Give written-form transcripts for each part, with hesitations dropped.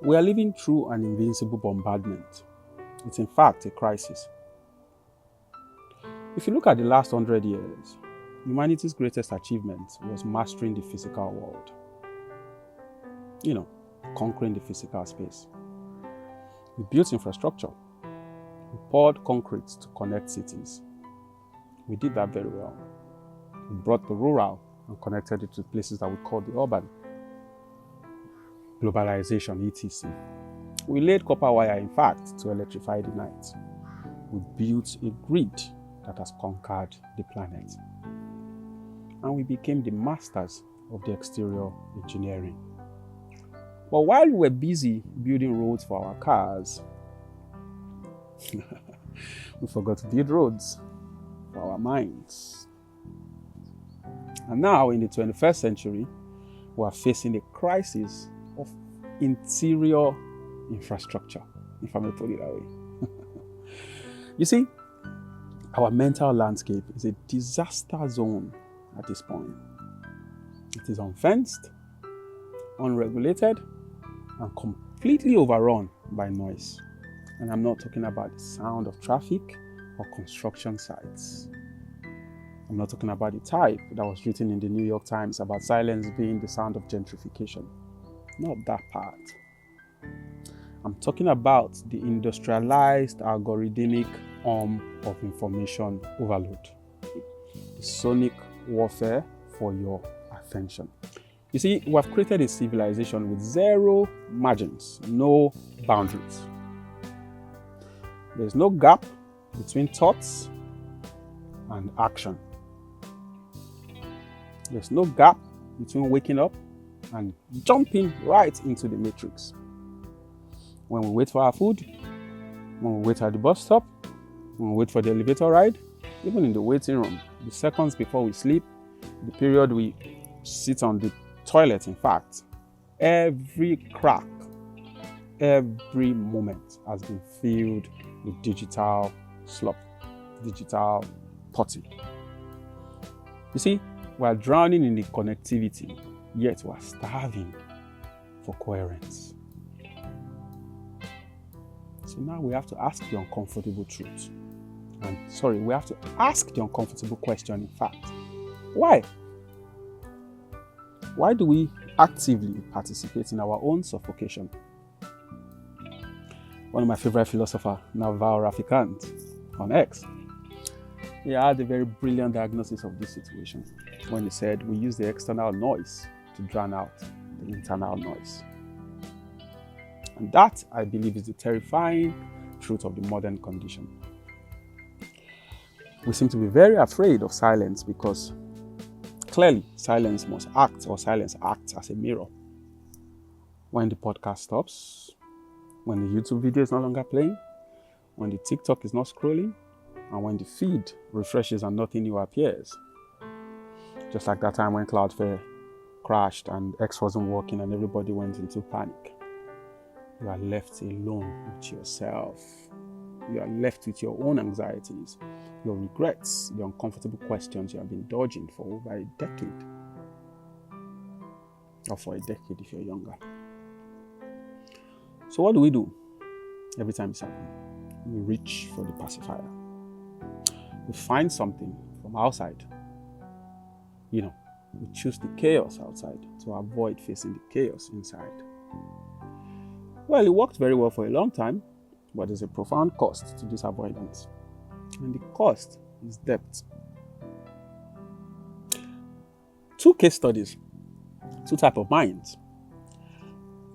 We are living through an invincible bombardment. It's in fact a crisis. If you look at the last 100 years, humanity's greatest achievement was mastering the physical world. Conquering the physical space. We built infrastructure. We poured concrete to connect cities. We did that very well. We brought the rural and connected it to places that we call the urban. Globalization, etc. We laid copper wire, in fact, to electrify the night. We built a grid that has conquered the planet. And we became the masters of the exterior engineering. But while we were busy building roads for our cars, we forgot to build roads for our minds. And now, in the 21st century, we are facing a crisis of interior infrastructure, if I may put it that way. You see, our mental landscape is a disaster zone at this point. It is unfenced, unregulated, and completely overrun by noise. And I'm not talking about the sound of traffic or construction sites. I'm not talking about the type that was written in the New York Times about silence being the sound of gentrification. Not that part. I'm talking about the industrialized algorithmic of information overload. The sonic warfare for your attention. You see, we have created a civilization with zero margins, no boundaries. There's no gap between thoughts and action. There's no gap between waking up and jumping right into the matrix. When we wait for our food, when we wait at the bus stop, when we wait for the elevator ride, even in the waiting room, the seconds before we sleep, the period we sit on the toilet, in fact, every crack, every moment has been filled with digital slop, digital potty. You see, we are drowning in the connectivity, yet we are starving for coherence. So now we have to ask the uncomfortable truth. We have to ask the uncomfortable question, in fact. Why? Why do we actively participate in our own suffocation? One of my favorite philosophers, Naval Ravikant, on X, he had a very brilliant diagnosis of this situation when he said we use the external noise to drown out the internal noise. And that, I believe, is the terrifying truth of the modern condition. We seem to be very afraid of silence because clearly silence must act, or silence acts as a mirror. When the podcast stops, when the YouTube video is no longer playing, when the TikTok is not scrolling, and when the feed refreshes and nothing new appears. Just like that time when Cloudflare crashed and X wasn't working and everybody went into panic. You are left alone with yourself. You are left with your own anxieties, your regrets, the uncomfortable questions you have been dodging for over a decade. Or for a decade if you're younger. So what do we do every time it's happening? We reach for the pacifier. We find something from outside. We choose the chaos outside to avoid facing the chaos inside. Well, it worked very well for a long time, but there's a profound cost to this avoidance. And the cost is debt. 2 case studies, 2 types of minds,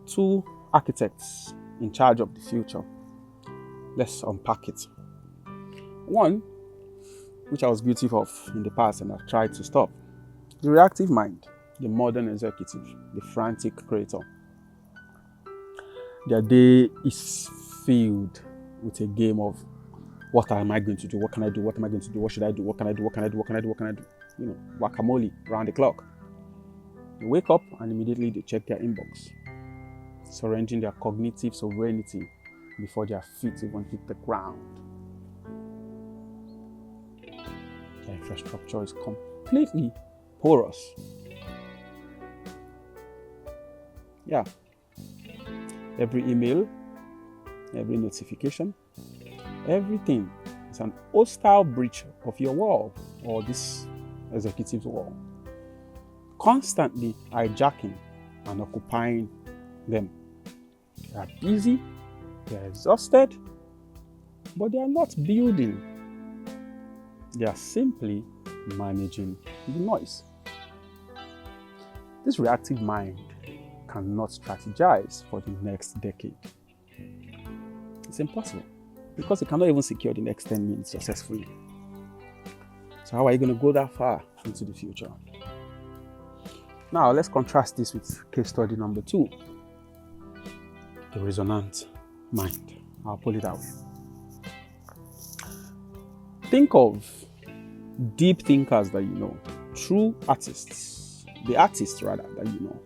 2 architects in charge of the future. Let's unpack it. One, which I was guilty of in the past and I've tried to stop. The reactive mind, the modern executive, the frantic creator. Their day is filled with a game of what am I going to do? What can I do? What am I going to do? What should I do? What can I do? What can I do? What can I do? What can I do? Guacamole round the clock. They wake up and immediately they check their inbox, surrendering their cognitive sovereignty before their feet even hit the ground. Their infrastructure is completely porous. Yeah. Every email, every notification, everything is an hostile breach of your wall or this executive's wall, constantly hijacking and occupying them. They are busy, they are exhausted, but they are not building. They are simply managing the noise. This reactive mind cannot strategize for the next decade. It's impossible because it cannot even secure the next 10 minutes successfully. So how are you going to go that far into the future? Now let's contrast this with case study number 2, the resonant mind. I'll put it that way. Think of deep thinkers that you know, true artists, the artists rather that you know,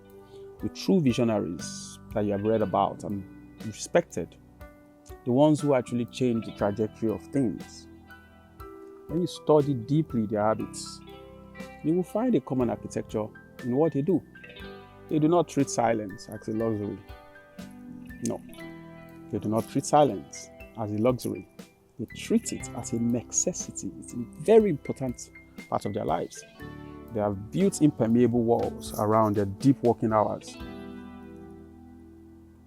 the true visionaries that you have read about and respected, the ones who actually change the trajectory of things. When you study deeply their habits, you will find a common architecture in what they do. They do not treat silence as a luxury. No, they do not treat silence as a luxury. They treat it as a necessity. It's a very important part of their lives. They have built impermeable walls around their deep working hours.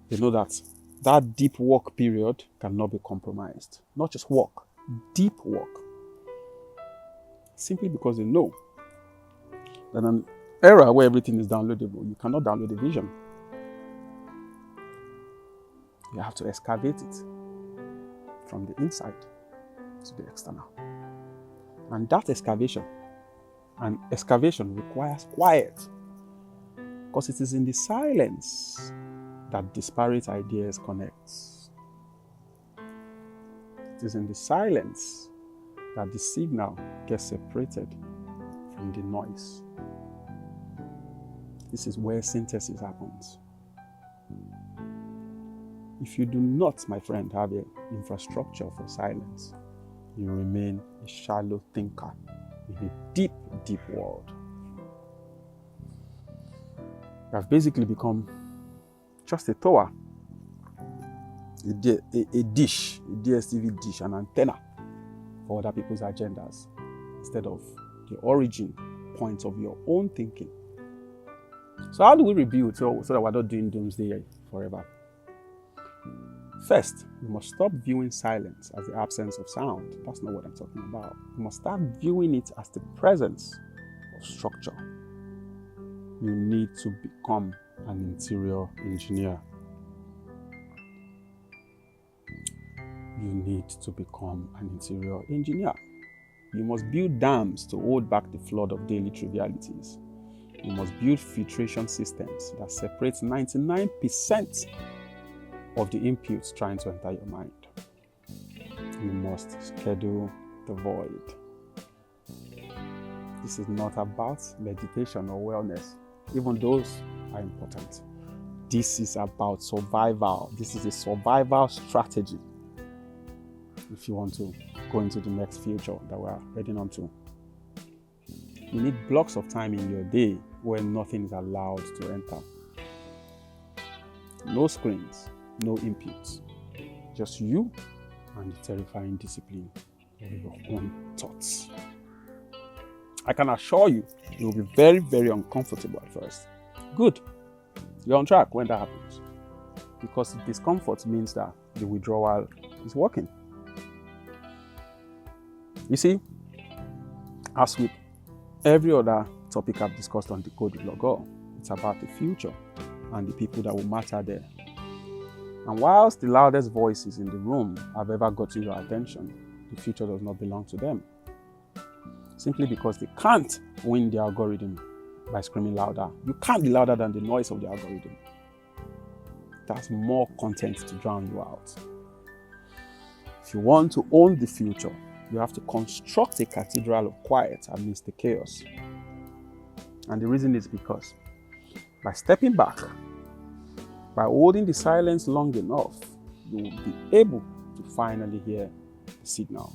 They know that that deep work period cannot be compromised. Not just work, deep work. Simply because they know that in an era where everything is downloadable, you cannot download a vision. You have to excavate it from the inside to the external. And that excavation requires quiet, because it is in the silence that disparate ideas connect. It is in the silence that the signal gets separated from the noise. This is where synthesis happens. If you do not, my friend, have an infrastructure for silence, you remain a shallow thinker in a deep, deep world. You have basically become just a tower, a dish, a DSTV dish, an antenna for other people's agendas, instead of the origin point of your own thinking. So how do we rebuild so that we're not doing doomsday forever? First, we must stop viewing silence as the absence of sound. That's not what I'm talking about. We must start viewing it as the presence of structure. You need to become an interior engineer. You need to become an interior engineer. You must build dams to hold back the flood of daily trivialities. You must build filtration systems that separate 99% of the inputs trying to enter your mind. You must schedule the void. This is not about meditation or wellness. Even those are important. This is about survival. This is a survival strategy if you want to go into the next future that we're heading on to. You need blocks of time in your day where nothing is allowed to enter. No screens, no inputs. Just you and the terrifying discipline of your own thoughts. I can assure you, it will be very, very uncomfortable at first. Good. You're on track when that happens. Because discomfort means that the withdrawal is working. You see, as with every other topic I've discussed on Decode with Logo, it's about the future and the people that will matter there. And whilst the loudest voices in the room have ever gotten your attention, the future does not belong to them. Simply because they can't win the algorithm by screaming louder. You can't be louder than the noise of the algorithm. That's more content to drown you out. If you want to own the future, you have to construct a cathedral of quiet amidst the chaos. And the reason is because by stepping back, by holding the silence long enough, you will be able to finally hear the signal.